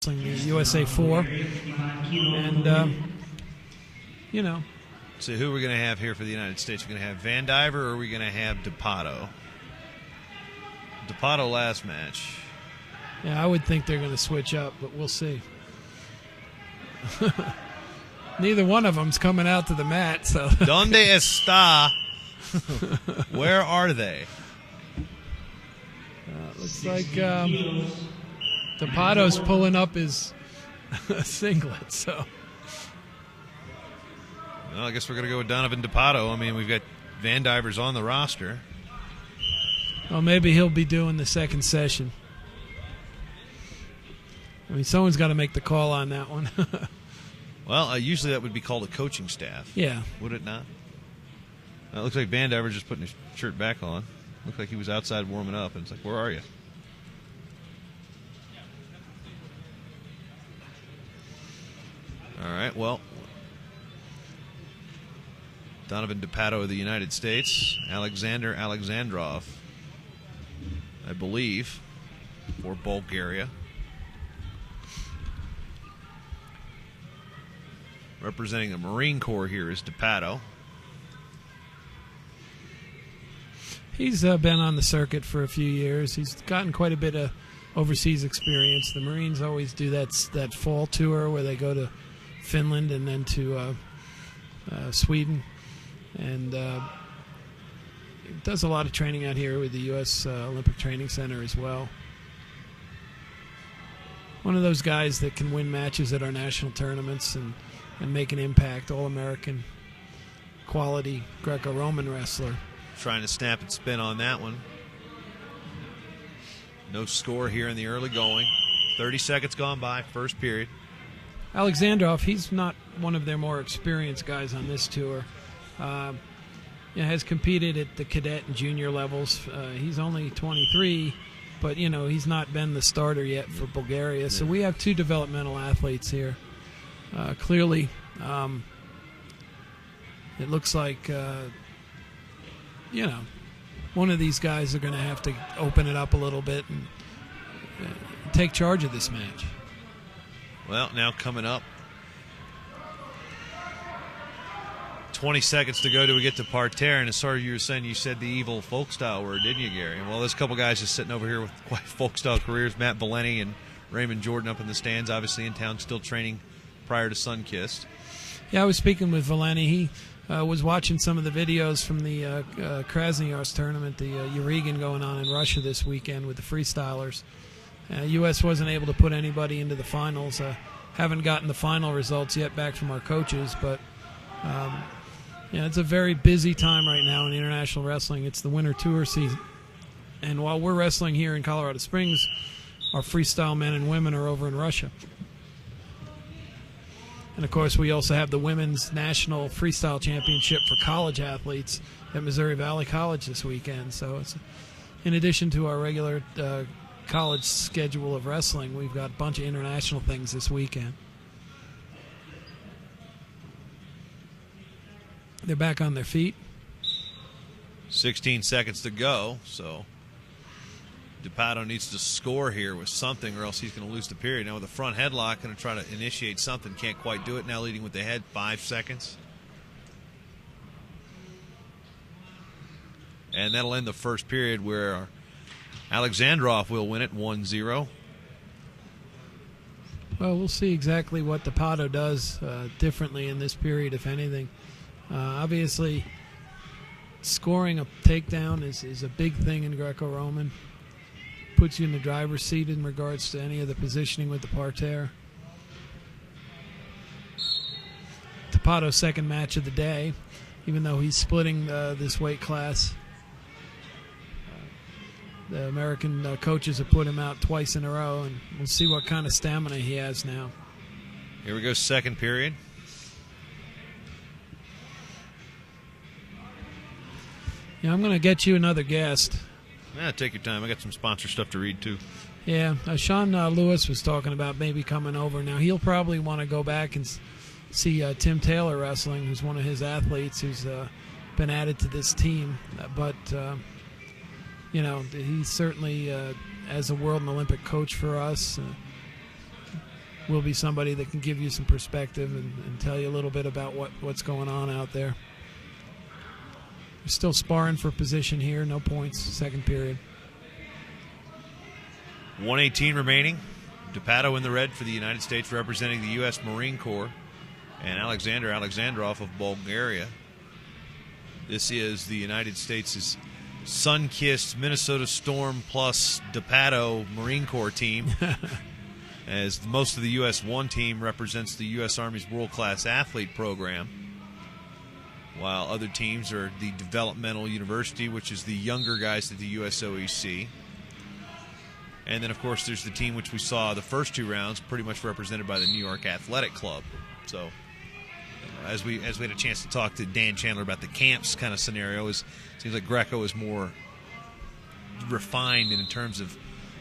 the USA 4. And, you know. So who are we going to have here for the United States? We're going to have Van Diver, or are we going to have DePatto? DePatto last match. Yeah, I would think they're going to switch up, but we'll see. Neither one of them's coming out to the mat. So. Donde está? Where are they? Looks like DePatto's pulling up his singlet. So. Well, I guess we're going to go with Donovan DePatto. I mean, we've got Van Divers on the roster. Well, maybe he'll be doing the second session. I mean, someone's got to make the call on that one. Well, usually that would be called a coaching staff. Yeah. Would it not? It looks like Van Diver just putting his shirt back on. Looked like he was outside warming up, and it's like, where are you? All right, well, Donovan DePatto of the United States, Aleksandrov, I believe, for Bulgaria. Representing the Marine Corps here is DePatto. He's been on the circuit for a few years. He's gotten quite a bit of overseas experience. The Marines always do that fall tour where they go to Finland and then to Sweden. And does a lot of training out here with the U.S. Olympic Training Center as well. One of those guys that can win matches at our national tournaments and make an impact, All-American quality Greco-Roman wrestler. Trying to snap and spin on that one. No score here in the early going. 30 seconds gone by, first period. Aleksandrov, he's not one of their more experienced guys on this tour. Has competed at the cadet and junior levels. He's only 23, but, he's not been the starter yet for Bulgaria. So we have two developmental athletes here. Clearly, it looks like, one of these guys are going to have to open it up a little bit and take charge of this match. Well, now coming up. 20 seconds to go till we get to parterre, and as far as you were saying, you said the evil folk style word, didn't you, Gary? Well, there's a couple guys just sitting over here with quite folk style careers. Matt Valenti and Raymond Jordan up in the stands, obviously in town, still training prior to Sunkist. Yeah, I was speaking with Valenti. He was watching some of the videos from the Krasnoyarsk tournament, the Urigan going on in Russia this weekend with the freestylers. U.S. wasn't able to put anybody into the finals. Haven't gotten the final results yet back from our coaches, but it's a very busy time right now in international wrestling. It's the winter tour season. And while we're wrestling here in Colorado Springs, our freestyle men and women are over in Russia. And, of course, we also have the Women's National Freestyle Championship for college athletes at Missouri Valley College this weekend. So it's, in addition to our regular college schedule of wrestling, we've got a bunch of international things this weekend. They're back on their feet. 16 seconds to go, so DePatto needs to score here with something or else he's going to lose the period. Now with a front headlock, going to try to initiate something. Can't quite do it. Now leading with the head, 5 seconds. And that'll end the first period where Aleksandrov will win it 1-0. Well, we'll see exactly what DePatto does differently in this period, if anything. Obviously, scoring a takedown is a big thing in Greco-Roman. Puts you in the driver's seat in regards to any of the positioning with the parterre. DePatto's second match of the day, even though he's splitting this weight class. The American coaches have put him out twice in a row, and we'll see what kind of stamina he has now. Here we go, second period. Yeah, I'm going to get you another guest. Yeah, take your time. I got some sponsor stuff to read, too. Yeah, Sean Lewis was talking about maybe coming over. Now, he'll probably want to go back and see Tim Taylor wrestling, who's one of his athletes who's been added to this team. But, he's certainly, as a world and Olympic coach for us, will be somebody that can give you some perspective and tell you a little bit about what's going on out there. We're still sparring for position here. No points, second period. 1:18 remaining. DePatto in the red for the United States, representing the U.S. Marine Corps, and Aleksandrov of Bulgaria. This is the United States' sun-kissed Minnesota Storm plus DePatto Marine Corps team, as most of the U.S. 1 team represents the U.S. Army's world-class athlete program, while other teams are the developmental university, which is the younger guys at the USOEC. And then, of course, there's the team which we saw the first 2 rounds, pretty much represented by the New York Athletic Club. So, as we had a chance to talk to Dan Chandler about the camps kind of scenario, it seems like Greco is more refined in terms of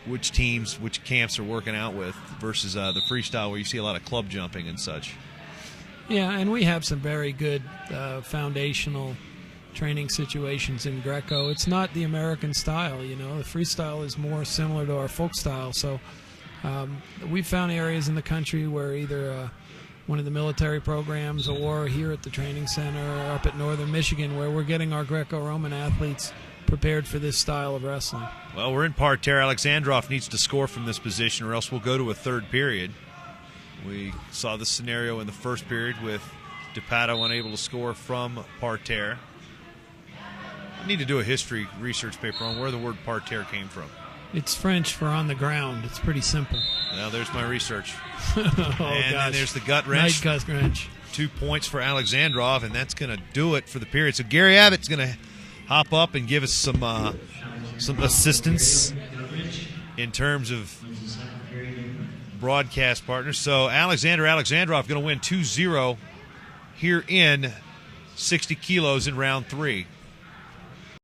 which teams, which camps are working out with versus the freestyle where you see a lot of club jumping and such. Yeah, and we have some very good foundational training situations in Greco. It's not the American style, you know. The freestyle is more similar to our folk style. So we've found areas in the country where either one of the military programs or here at the training center or up at Northern Michigan where we're getting our Greco-Roman athletes prepared for this style of wrestling. Well, we're in parterre. Aleksandrov needs to score from this position or else we'll go to a third period. We saw this scenario in the first period with DePatto unable to score from parterre. I need to do a history research paper on where the word parterre came from. It's French for on the ground. It's pretty simple. Well, there's my research. Oh, and gosh. then there's the gut wrench. Nice gut wrench. 2 points for Aleksandrov, and that's going to do it for the period. So Gary Abbott's going to hop up and give us some assistance in terms of broadcast partners. So Aleksandrov going to win 2-0 here in 60 kilos in round 3.